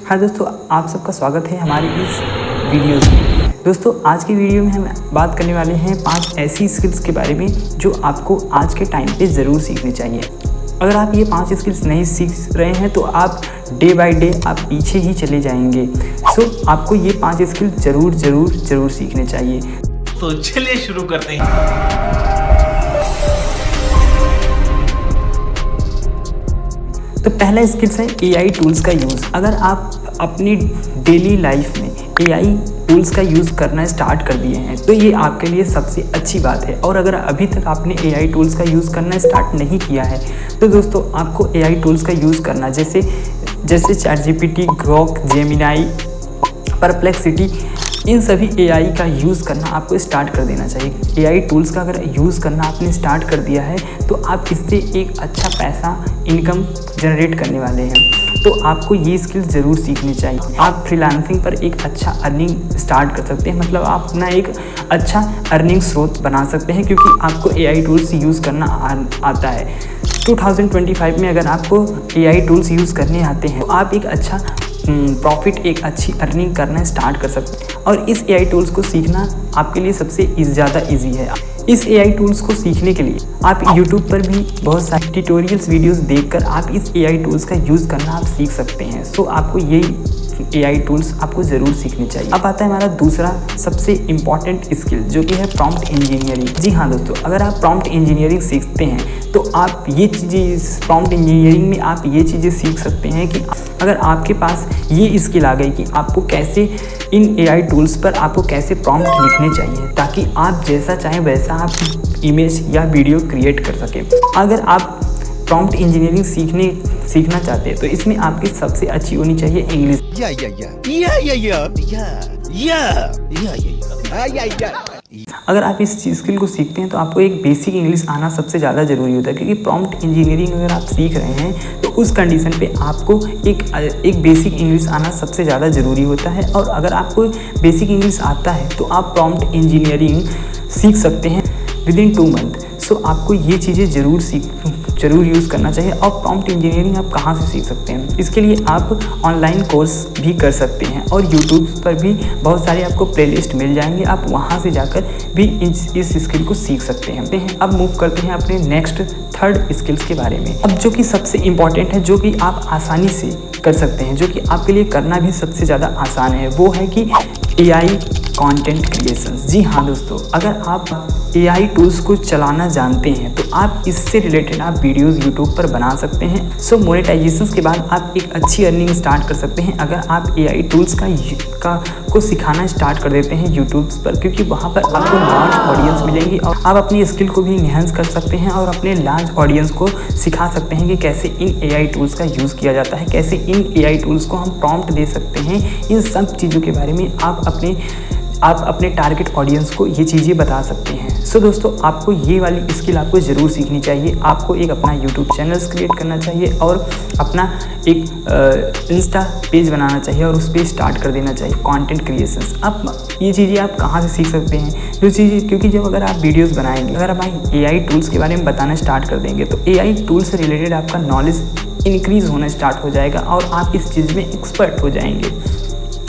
हाँ दोस्तों, आप सबका स्वागत है हमारी इस वीडियोज़ में। दोस्तों आज की वीडियो में हम बात करने वाले हैं 5 ऐसी स्किल्स के बारे में जो आपको आज के टाइम पे ज़रूर सीखनी चाहिए। अगर आप ये 5 स्किल्स नहीं सीख रहे हैं तो आप डे बाय डे आप पीछे ही चले जाएंगे। सो आपको ये 5 स्किल ज़रूर सीखने चाहिए। तो चलिए शुरू करते हैं। तो पहला स्किल्स है AI टूल्स का यूज़। अगर आप अपनी डेली लाइफ में AI टूल्स का यूज़ करना स्टार्ट कर दिए हैं तो ये आपके लिए सबसे अच्छी बात है। और अगर अभी तक आपने AI टूल्स का यूज़ करना स्टार्ट नहीं किया है तो दोस्तों आपको AI टूल्स का यूज़ करना जैसे ChatGPT, ग्रोक, जेमिनाई, परप्लेक्सिटी, इन सभी AI का यूज़ करना आपको स्टार्ट कर देना चाहिए। AI टूल्स का अगर यूज़ करना आपने स्टार्ट कर दिया है तो आप इससे एक अच्छा पैसा इनकम जनरेट करने वाले हैं। तो आपको ये स्किल ज़रूर सीखनी चाहिए। आप फ्रीलांसिंग पर एक अच्छा अर्निंग स्टार्ट कर सकते हैं, मतलब आप अपना एक अच्छा अर्निंग स्रोत बना सकते हैं क्योंकि आपको AI टूल्स यूज़ करना आता है। 2025 में अगर आपको AI टूल्स यूज़ करने आते हैं तो आप एक अच्छा प्रॉफिट, एक अच्छी अर्निंग करना स्टार्ट कर सकते हैं। और इस AI टूल्स को सीखना आपके लिए सबसे ज़्यादा इजी है। इस AI टूल्स को सीखने के लिए आप YouTube पर भी बहुत सारे ट्यूटोरियल्स वीडियोस देखकर आप इस AI टूल्स का यूज़ करना आप सीख सकते हैं। सो आपको यही AI टूल्स आपको ज़रूर सीखने चाहिए। अब आता है हमारा दूसरा सबसे इम्पॉर्टेंट स्किल जो कि है प्रॉम्प्ट इंजीनियरिंग। जी हाँ दोस्तों, अगर आप प्रॉम्प्ट इंजीनियरिंग सीखते हैं तो आप ये चीज़ें प्रॉम्प्ट इंजीनियरिंग में आप ये चीज़ें सीख सकते हैं कि अगर आपके पास ये स्किल आ गई कि आपको कैसे इन AI टूल्स पर आपको कैसे प्रॉम्प्ट लिखने चाहिए ताकि आप जैसा चाहें वैसा आप इमेज या वीडियो क्रिएट कर सकें। अगर आप प्रॉम्प्ट इंजीनियरिंग सीखना चाहते हैं तो इसमें आपकी सबसे अच्छी होनी चाहिए इंग्लिश। अगर आप इस स्किल को सीखते हैं तो आपको एक बेसिक इंग्लिश आना सबसे ज़्यादा ज़रूरी होता है क्योंकि प्रॉम्प्ट इंजीनियरिंग अगर आप सीख रहे हैं तो उस कंडीशन पे आपको एक बेसिक इंग्लिश आना सबसे ज़्यादा ज़रूरी होता है। और अगर आपको बेसिक इंग्लिश आता है तो आप प्रॉम्प्ट इंजीनियरिंग सीख सकते हैं विदिन 2 मंथ। सो आपको ये चीज़ें ज़रूर यूज़ करना चाहिए। और प्रॉम्प्ट इंजीनियरिंग आप कहाँ से सीख सकते हैं? इसके लिए आप ऑनलाइन कोर्स भी कर सकते हैं और यूट्यूब पर भी बहुत सारे आपको प्लेलिस्ट मिल जाएंगे, आप वहाँ से जाकर भी इस स्किल को सीख सकते हैं। अब मूव करते हैं अपने नेक्स्ट 3rd स्किल्स के बारे में। अब जो कि सबसे इम्पॉर्टेंट है, जो कि आप आसानी से कर सकते हैं, जो कि आपके लिए करना भी सबसे ज़्यादा आसान है, वो है कि AI कंटेंट क्रिएशंस। जी हाँ दोस्तों, अगर आप AI टूल्स को चलाना जानते हैं तो आप इससे रिलेटेड आप वीडियोस YouTube पर बना सकते हैं। सो मोनेटाइजेशन के बाद आप एक अच्छी अर्निंग स्टार्ट कर सकते हैं अगर आप AI टूल्स को सिखाना स्टार्ट कर देते हैं YouTube पर, क्योंकि वहाँ पर आपको लार्ज ऑडियंस मिलेंगी और आप अपनी स्किल को भी इन्हेंस कर सकते हैं और अपने लार्ज ऑडियंस को सिखा सकते हैं कि कैसे इन AI टूल्स का यूज़ किया जाता है, कैसे इन AI टूल्स को हम प्रॉम्प्ट दे सकते हैं। इन सब चीज़ों के बारे में आप अपने टारगेट ऑडियंस को ये चीज़ें बता सकते हैं। सो दोस्तों, आपको ये वाली स्किल आपको ज़रूर सीखनी चाहिए। आपको एक अपना YouTube चैनल क्रिएट करना चाहिए और अपना एक इंस्टा पेज बनाना चाहिए और उस पर स्टार्ट कर देना चाहिए कंटेंट क्रिएशंस। अब ये चीज़ें आप कहाँ से सीख सकते हैं? जो चीज़ें, क्योंकि जब अगर आप वीडियोज़ बनाएंगे, अगर आप AI टूल्स के बारे में बताना स्टार्ट कर देंगे तो AI टूल्स से रिलेटेड आपका नॉलेज इंक्रीज़ होना स्टार्ट हो जाएगा और आप इस चीज़ में एक्सपर्ट हो जाएंगे।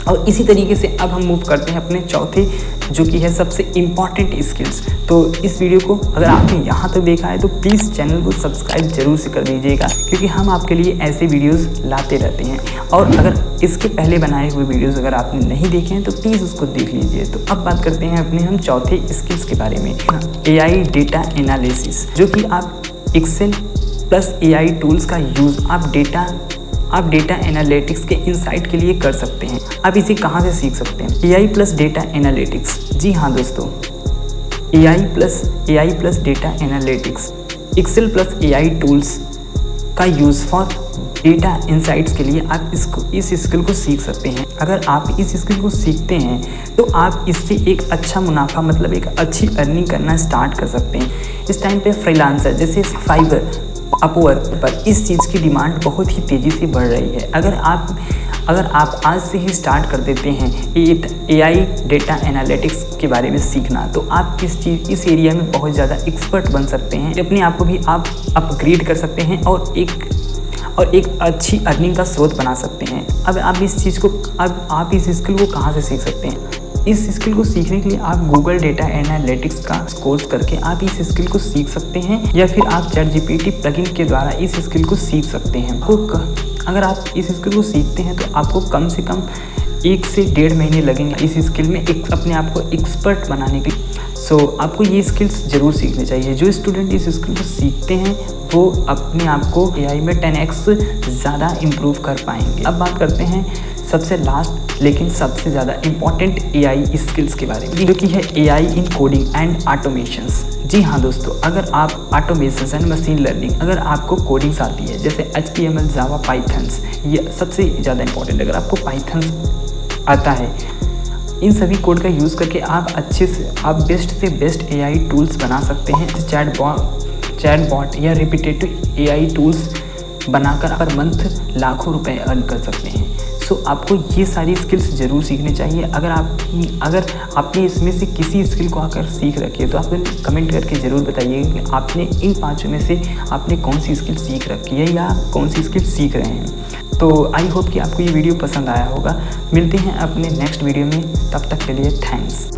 और इसी तरीके से अब हम मूव करते हैं अपने चौथे, जो कि है सबसे इम्पॉर्टेंट स्किल्स। तो इस वीडियो को अगर आपने यहाँ तक देखा है तो प्लीज़ चैनल को सब्सक्राइब जरूर से कर दीजिएगा क्योंकि हम आपके लिए ऐसे वीडियोस लाते रहते हैं। और अगर इसके पहले बनाए हुए वीडियोस अगर आपने नहीं देखे हैं तो प्लीज़ उसको देख लीजिए। तो अब बात करते हैं अपने हम चौथे स्किल्स के बारे में, AI डेटा एनालिसिस, जो कि आप एक्सेल प्लस AI टूल्स का यूज़ आप डेटा एनालिटिक्स के इंसाइट के लिए कर सकते हैं। आप इसे कहाँ से सीख सकते हैं? AI plus data analytics. जी हाँ दोस्तों, AI plus data analytics, Excel plus AI tools का यूज़ फॉर डेटा इंसाइट्स के लिए आप इस स्किल को सीख सकते हैं। अगर आप इस स्किल को सीखते हैं तो आप इससे एक अच्छा मुनाफा, मतलब एक अच्छी अर्निंग करना स्टार्ट कर सकते हैं। इस टाइम पे फ्रीलांसर जैसे फाइवर, अपवर्क पर इस चीज़ की डिमांड बहुत ही तेज़ी से बढ़ रही है। अगर आप आज से ही स्टार्ट कर देते हैं AI डेटा एनालिटिक्स के बारे में सीखना तो आप इस एरिया में बहुत ज़्यादा एक्सपर्ट बन सकते हैं। अपने आप को भी आप अपग्रेड कर सकते हैं और एक अच्छी अर्निंग का स्रोत बना सकते हैं। अब आप इस स्किल को कहाँ से सीख सकते हैं? इस स्किल को सीखने के लिए आप गूगल डेटा एनालिटिक्स का कोर्स करके आप इस स्किल को सीख सकते हैं, या फिर आप ChatGPT प्लगइन के द्वारा इस स्किल को सीख सकते हैं। अगर आप इस स्किल को सीखते हैं तो आपको कम से कम 1 से 1.5 महीने लगेंगे इस स्किल में अपने आप को एक्सपर्ट बनाने के लिए। आपको ये स्किल्स ज़रूर सीखने चाहिए। जो स्टूडेंट इस स्किल को सीखते हैं वो अपने आप को AI में 10x ज़्यादा इम्प्रूव कर पाएंगे। अब बात करते हैं सबसे लास्ट लेकिन सबसे ज़्यादा इम्पॉर्टेंट AI स्किल्स के बारे में, जो कि है AI इन कोडिंग एंड ऑटोमेशंस। जी हाँ दोस्तों, अगर आप ऑटोमेशन एंड मशीन लर्निंग, अगर आपको कोडिंग्स आती है जैसे HTML, जावा, पाइथन्स, ये सबसे ज़्यादा इंपॉर्टेंट। अगर आपको पाइथन्स आता है, इन सभी कोड का यूज़ करके आप बेस्ट से बेस्ट AI टूल्स बना सकते हैं। चैटबॉट या रिपीटेटिव AI टूल्स बनाकर पर मंथ लाखों रुपए अर्न कर सकते हैं। आपको ये सारी स्किल्स ज़रूर सीखनी चाहिए। अगर आपने इसमें से किसी स्किल को आकर सीख रखी है तो आप कमेंट करके ज़रूर बताइएगा कि आपने इन 5 में से आपने कौन सी स्किल सीख रखी है या कौन सी स्किल सीख रहे हैं। तो आई होप कि आपको ये वीडियो पसंद आया होगा। मिलते हैं अपने नेक्स्ट वीडियो में, तब तक के लिए थैंक्स।